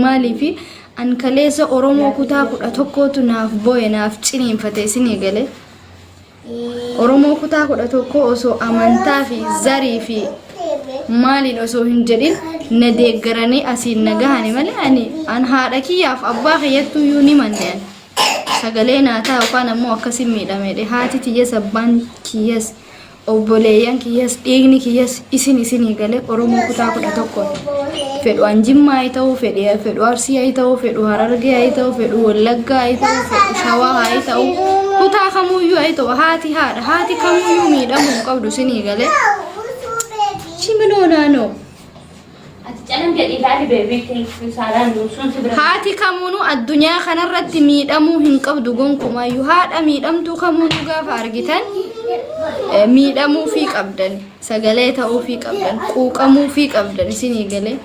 مالي في أن كليسة أورومو كتاكو أتوكو ناف بوي ناف تشيني فتيسيني قالي أورومو كتاكو أتوكو أسو أمانتا في زاري في مالي أسو هنجرين نديك غراني أسين نغاني مالي أني أن هاركي ياف أباخي يتو يوني منين سغالينا تا وكان مو أكسي ميدا ميدي هاتي تيجي سبان كيس obboleeyyan kiyas dhiigni kiyas isin gale oromoo kutaa kudha tokko fedhu anjimmaa ay ta'u fedhu arsii ay ta'u fedhu harargee ay ta'u fedhu wallaggaa ay ta'u fedhu shawaa ay ta'u kutaa kamuyyuu ay ta'u haati kamuyyuu miidhamuu qabdu isinii gale chimiloo naanoo haati kamuunu addunyaa kanarratti miidhamuu hin qabdu gonkumayyuu haadha miidhamtuu kamuunu gaafa argitan miidhamuu fi qabdan sagalee ta'uu fi qabdan quuqamuu fi qabdan isinii galee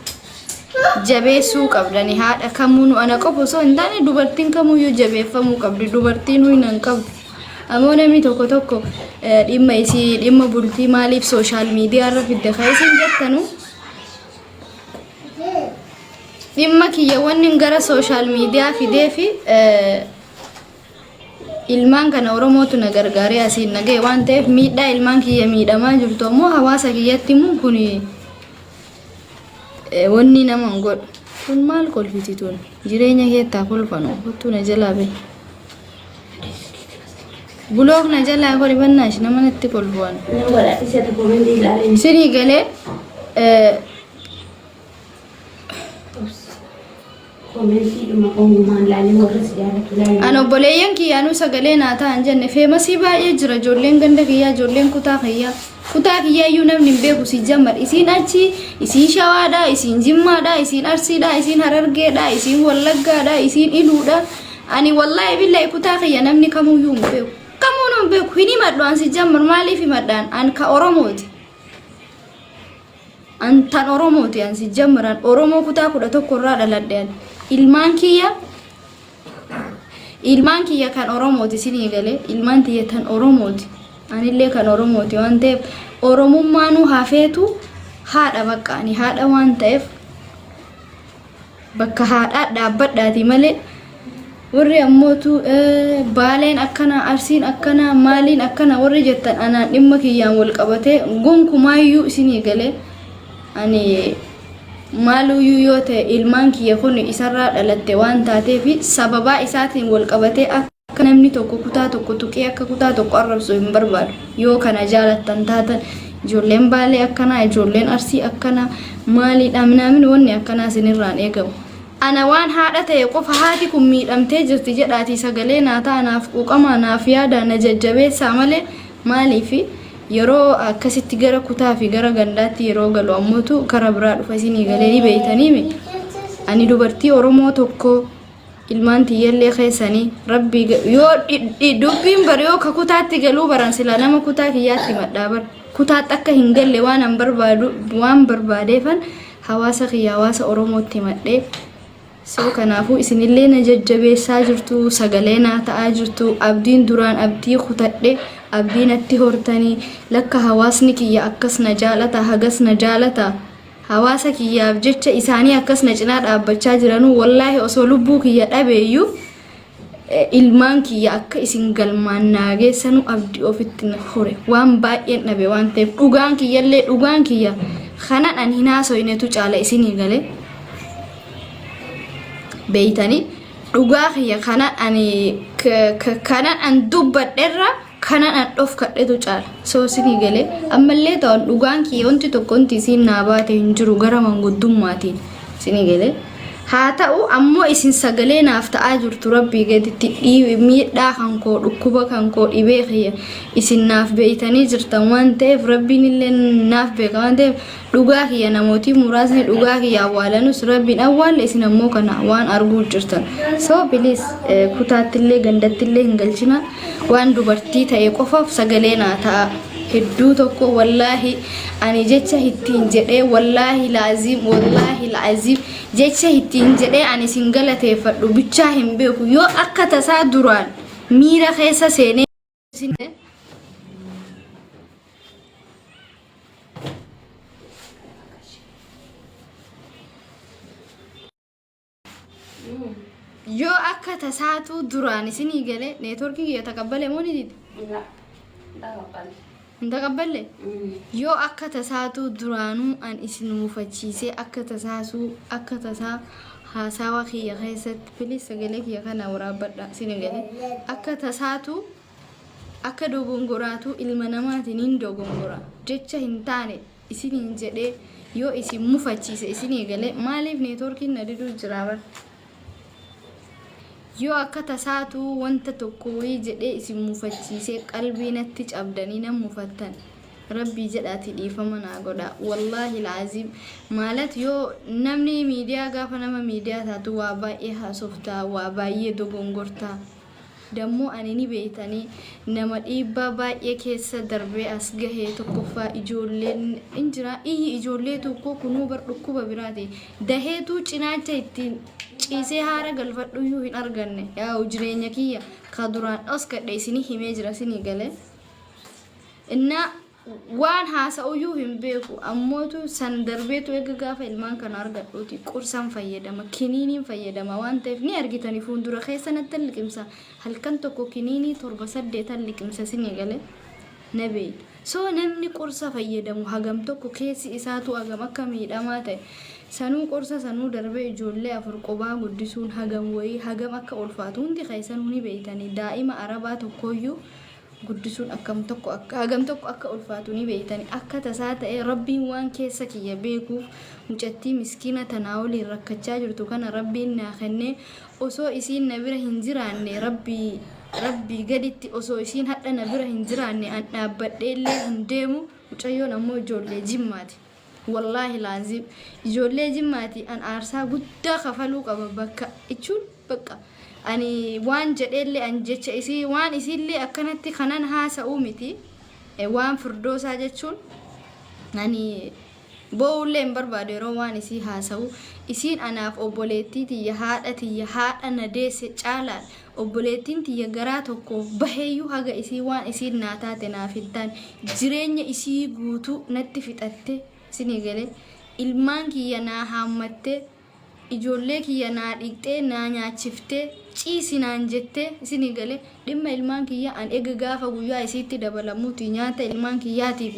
jabeessuu qabdan haadha kamuunu ana qofa osoo hin taane dubartiin kamuyyuu jabeeffamuu qabdi dubartiin hin qabdu ammoo namni tokko dhimma bultii maaliif sooshaal miidiyaa irra fidde kaisin jettanu dhimma kiyya wanni gara sooshaal miidiyaa fidee fi ilmaan kana oromootu na gargaaree asiin nagee waan ta'eef miidhaa ilmaan kiyya miidhamaa jirtu ammoo hawaasa kiyyatti immoo kun wanni nama godhu kun maal kolfitituun jireenya keettaa kolfanu kottuu na jalaa bee buloog na jalaa kori bannaash nama natti kolfuwan isinii galee أنا بوليان كي أنا سجلين عطا أنجن فيما سيبا يجرى جولين عندك يا جولين كتا كيا يونم نبيه وسيجمر إسين أشي إسين شوادا إسين جمادا إسين أرسيدا إسين هررجدا إسين ولجدا إسين إلودا أنا والله بالله كتا كيا نمني كمو يوم بيه كمو نم بيه هني مدلون سيجمر مالي في مدان أن كأورمود أن تان أورمود يعني سيجمران أورمو كتا كده تكرر على الدين ilmaan kiyya kan oromooti isinii galee ilmaan tiyya tan oromooti anillee kan oromooti waan ta'eef oromummaanuu hafeetu haadha bakka ani haadha waan ta'eef bakka haadhaa dhaabbadhaati malee warri ammootu baaleen akkana arsiin akkana maaliin akkana warri jettan anaan dhimma kiyyaan wal qabatee gonkumaayyuu isinii galee ani maalu yuyote ilmaan kiyya kun isarraa dhalatte waan taateefi sababa isaatiin wal qabatee akka namni tokko kutaa tokko tuqee akka kutaa tokko arrabsu hin barbaadu yoo kana jaalattan taatan ijoolleen baalee akkana ijoolleen arsii akkana maaliidha minaamin wanni akkanaa isinirraan eegamu ana waan haadha ta'e qofa haati kun miidhamtee jirti jedhaati sagalee naa ta'anaaf quuqamaa naaf yaada na jajjabeessaa malee maaliifi yeroo akkasitti gara kutaa fi gara gandaatti yeroo galu ammootu kara biraa dhufa isinii galee beeytanii ani dubartii oromoo tokko ilmaan tiyyallee keessanii rabbi yoo dubbiin bar yoo ka kutaatti galuu baran sila nama kutaa kiyyaatti madhaa bar kutaatti akka hin galle waan an barbaadu waan barbaadeefan hawaasa kiyya hawaasa oromootti madhee soo kanaafuu isinillee na jajjabeessaa jirtu sagalee naa ta'aa jirtu abdiin duraan abdii kutadhe abdiin atti hortanii lakka hawaasni kiyya akkas na jaalata hagas na jaalata hawaasa kiyyaaf jecha isaanii akkas na cinaa dhaabbachaa jiranuu wallaahi osoo lubbuu kiyya dhabeeyyuu ilmaan kiyya akka isin galmaan naageessanu abdii ofitti na hore waan baay'een dhabe waan ta'eef dhugaan kiyya kanan an hin haasoynetu caala isinii galee beeytanii dhugaa kiyya kanan an dubbadherra kanan an dhofkadhetu caala soo isinii galee ammallee ta'an dhugaan kiyya wanti tokko wanti isiin naa baate hin jiru gara manguddummaatiin isinii galee haa ta'u ammoo isin sagalee naaf ta'aa jirtu rabbii gaditti miidhaa kan koo dhukkuba kan koo dhibee kiyya isin naaf beeytanii jirtan waan ta'eef rabbiin illee naaf beeka waan ta'eef dhugaa kiyya namootii muraasni dhugaa kiyya awwaalanus rabbiin awwaalle isin ammoo kana waan arguu jirtan soo bilis kutaattillee gandattillee hin galchina waan dubartii ta'e qofaaf sagalee naa ta'a hedduu tokko wallaahi ani jecha hittiin jedhee wallaahi laaziim jecha hittiin jedhee ani sin galateeffadhu bichaa hin beeku yoo akka tasaa duraan miira keessa seenee يو أكتا ساتو دراني سيني قالي نيتوركي يتقبل موني دي لا تقبل انت قبل يو أكتا ساتو درانو أن اسنو مفتشيسي أكتا ساسو أكتا سا هاساوا خي خيست بليس سجلك يا كنا ورابد سيني قالي أكتا ساتو akka dogongoratu ilma namaatiin dogongora jecha hin taane isin jedhe yoo isin mufachiise isin gale maaliif neetworkiin nadidu jiraabar yoo akka tasaatu wanta tokko wii jedhe isin mufachiise qalbii natti cabdanii nan mufattan rabbii jedhaati dhiifama naa godha wallahi laazim maalat yoo namni miidiyaa gaafa nama miidiyaa taatu waa baay'ee haasoftaa waa baay'ee dogongortaa dammo anini beeytani nama dhiibbaa baay'ee keessa darbee as gahee tokkoffaa ijoolleen injira ijoollee tokko kunuu bar dhukkuba biraati daheetu cinaacha ittiin ciisee haara galfadhuyyuu hin arganne yaa jireenya kiyya ka duraan oskadhe isinii himee jira isinii gale inna waan haasa'uyyuu hin beeku ammootu san darbeetu eega gaafa ilmaan kana argadhuuti qursan fayyadama kiniiniin fayyadama waan ta'eef ni argitanii fuuldura keessanatti liqimsa halkan tokko kiniinii 7-8 liqimsa isinii gale nabee soo namni qursa fayyadamu hagam tokko keessi isaatu hagam akka miidhamaa ta'e sanuu qursa sanuu darbee ijoollee afur qobaa guddisuun hagam wayii hagam akka ulfaatu hundi keessanuu ni beeytanii daa'ima arabaa tokkoyyuu guddisuun akkam tokko akka hagam tokko akka ulfaatu ni beeytanii akka tasaa ta'e rabbiin waan keessa kiyya beekuuf mucattii miskiina tanaa waliin rakkachaa jirtu kana rabbiin naa kennee osoo isiin na bira hin jiraanne rabbii gaditti osoo isiin hadha na bira hin jiraanne an dhaabbadhee illee hin deemu mucayyoon ammoo ijoollee jimmaati wallaahi laazim ijoollee jimmaati an aarsaa guddaa kafaluu qaba bakka ichuun bakka ani waan jedheellee an jecha isii waan isiillee akkanatti kanan haasa'uu miti waan firdoosaa jechuun ani boowullee hin barbaadu yeroo waan isii haasa'u isiin anaaf obboleettii tiyya haadha na deesse caalaan obboleettiin tiyya garaa tokko baheeyyuu haga isii waan isiin naa taate naaf hin jireenya isii guutuu natti fixatte isinii gale ilmaan kiyya naa haammatte ijoollee kiyya naa dhiqxee naa nyaachiftee ciisinaan jettee isinii gale dhimma ilmaan kiyya an ega gaafa guyyaa isiitti dabalamuuti nyaata ilmaan kiyyaatiif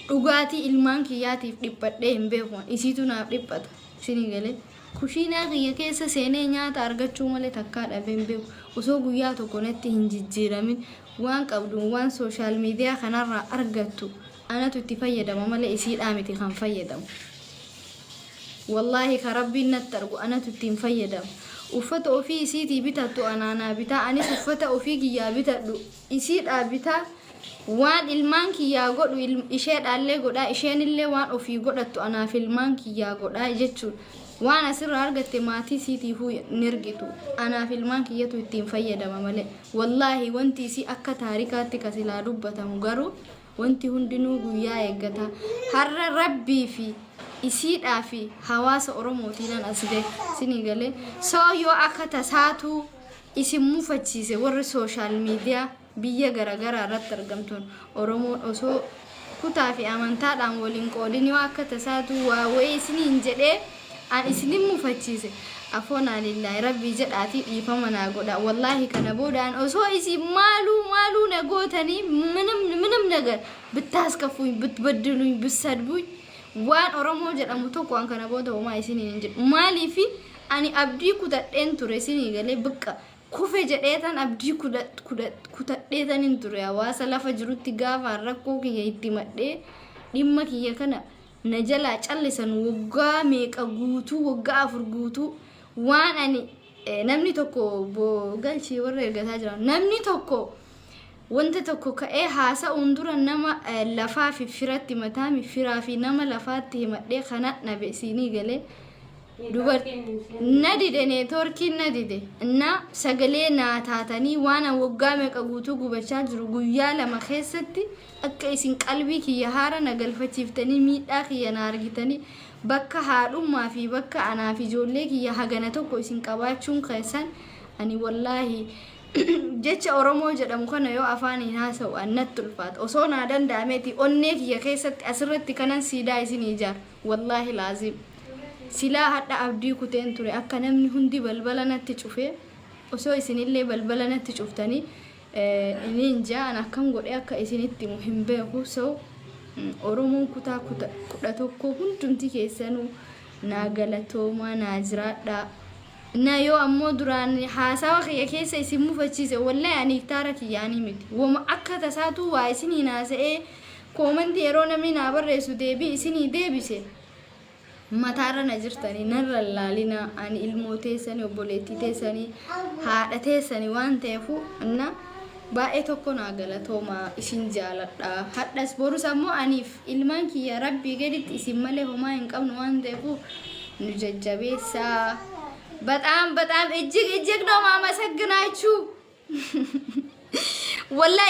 dhugaatii ilmaan kiyyaatiif dhiphadhee hin beeku isiitu naaf dhiphata isinii gale kushiinaa kiyya keessa seenee nyaata argachuu malee takkaa dhabee hin beeku osoo guyyaa tokko natti hin jijjiiramin waan qabdu waan sooshaal miidiyaa kanarraa argattu anatu itti fayyadama malee isiidhaa miti kan fayyadamu wallahi ka rabbiin natti argu anatu ittiin fayyadamu uffata ofii isiitii bitattu anaanaa bitaa anis uffata ofii kiyyaa bitadhu isiidhaa bitaa waan ilmaan kiyyaa godhu isheedhaallee godhaa isheenillee waan ofii godhattu anaaf ilmaan kiyyaa godhaa jechuun waan asirraa argatte maatii isiitiifuu nirgitu anaaf ilmaan kiyyatu ittiin fayyadama malee wallaahi wanti isii akka taarikaatti kasilaa dubbatamu garuu wanti hundinuu guyyaa eeggata har'a rabbii fi isiidhaa fi hawaasa oromootiin asde isinii gale soo yoo akka tasaatu isin mufachiise warri sooshaal miidiyaa biyya garagaraa irratti argamtuun oromoon osoo kutaa fi amantaadhaan waliin qoodin yoo akka tasaatu waa wayii isiniin jedhee an isinin mufachiise afoonaa lillahi rabbii jedhaatii dhiifama naa godha wallaahi kana boodaan osoo isin maaluu na gootanii ምንም ነገር ብታስከፉኝ ብትበድሉኝ ብትሰድቡኝ waan oromoo jedhamu tokko an kana booda homaa isiniin hin jedhu maaliif ani abdii kutadheen ture isinii galee biqqa kufe jedheetan abdii kutadheetan hin ture hawaasa lafa jirutti gaafa rakkoo kiyya itti madhee dhimma kiyya kana na jalaa callisan waggaa meeqa guutuu waggaa 4 guutuu waan ani namni tokko galchii warra ergataa jira namni tokko wanta tokko ka'ee haasa'uun dura nama lafaa fi firatti mataa mi firaa fi nama lafaatti himadhee kana nabe siinii galee nadide neetworkiin nadide na sagalee naa taatanii waan waggaa meeqa guutuu gubachaa jiru guyyaa lama keessatti akka isin qalbii kiyya haara na galfachiiftanii miidhaa kiyya na argitanii bakka haadhummaa fi bakka anaa fi ijoollee kiyya hagana tokko isin qabaachuun keessan ani wallaahi jecha oromoo jedhamu kana yoo afaaniin haasa'u annatti ulfaata osoo naa danda'ameeti onnee kiyya keessatti asirratti kanan siidaa isin ijaar wallaahi laazim silaa hadda abdii kuteen ture akka namni hundi balbala natti cufe osoo isinillee balbala natti cuftanii inni injaan akkam godhe akka isinitti hin beeku so oromoon kutaa kudha tokko hundumti keessanuu naa galatooma naa jiraadha na yoo ammoo duraan haasawa kiyya keessa isin mufachiise wallahi ani taara kiyyaanii miti wama akka tasaatu waa isinii naasa'ee koomanti yeroo namni naa barreessu deebii isinii deebise mataara na jirtanii narra laalina ani ilmoo teessanii obboleettii teessanii haadha teessanii waan ta'eefu na baay'ee tokko naa galatooma isin jaaladha hadhas borus ammoo aniif ilmaan kiyya rabbii gaditti isin malee homaa hin qabnu waan ta'eefu nu jajjabeessaa በጣም እጅግ ነው ማመሰግናችሁ ወላሂ